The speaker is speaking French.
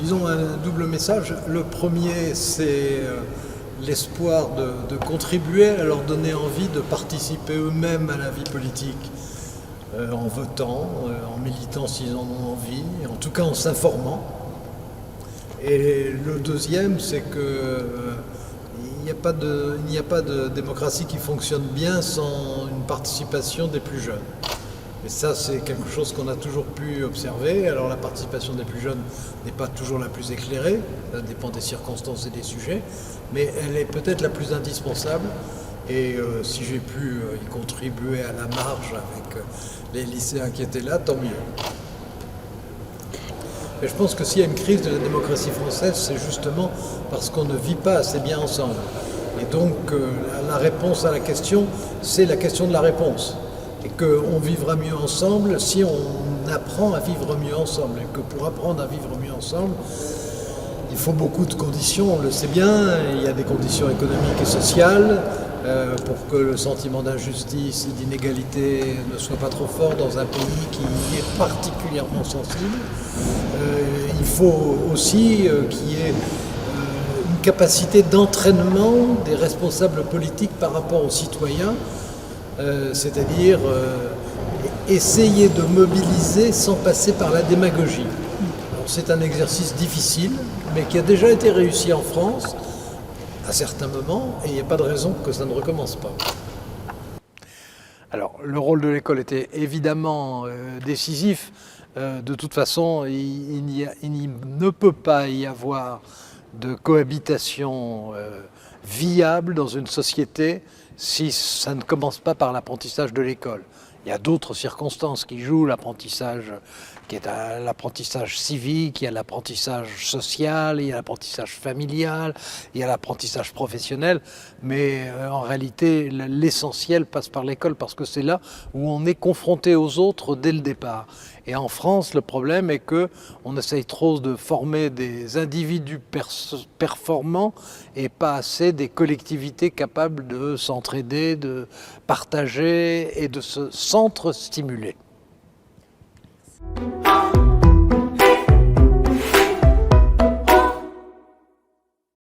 disons, un double message. Le premier, c'est l'espoir de contribuer à leur donner envie de participer eux-mêmes à la vie politique, en votant, en militant s'ils en ont envie, en tout cas en s'informant. Et le deuxième, c'est que il n'y a pas de démocratie qui fonctionne bien sans une participation des plus jeunes. Et ça, c'est quelque chose qu'on a toujours pu observer. Alors la participation des plus jeunes n'est pas toujours la plus éclairée, ça dépend des circonstances et des sujets, mais elle est peut-être la plus indispensable. Et si j'ai pu y contribuer à la marge avec les lycéens qui étaient là, tant mieux. Mais je pense que s'il y a une crise de la démocratie française, c'est justement parce qu'on ne vit pas assez bien ensemble. Et donc la réponse à la question, c'est la question de la réponse. Et qu'on vivra mieux ensemble si on apprend à vivre mieux ensemble. Et que pour apprendre à vivre mieux ensemble, il faut beaucoup de conditions, on le sait bien. Il y a des conditions économiques et sociales pour que le sentiment d'injustice et d'inégalité ne soit pas trop fort dans un pays qui y est particulièrement sensible. Il faut aussi qu'il y ait une capacité d'entraînement des responsables politiques par rapport aux citoyens, c'est-à-dire essayer de mobiliser sans passer par la démagogie. C'est un exercice difficile, mais qui a déjà été réussi en France à certains moments, et il n'y a pas de raison que ça ne recommence pas. Alors, le rôle de l'école était évidemment décisif. De toute façon, il ne peut pas y avoir de cohabitation viable dans une société si ça ne commence pas par l'apprentissage de l'école. Il y a d'autres circonstances qui jouent, l'apprentissage qui est l'apprentissage civique, il y a l'apprentissage social, il y a l'apprentissage familial, il y a l'apprentissage professionnel, mais en réalité l'essentiel passe par l'école parce que c'est là où on est confronté aux autres dès le départ. Et en France, le problème est qu'on essaye trop de former des individus performants et pas assez des collectivités capables de s'entraider, de partager et de se s'entre-stimuler.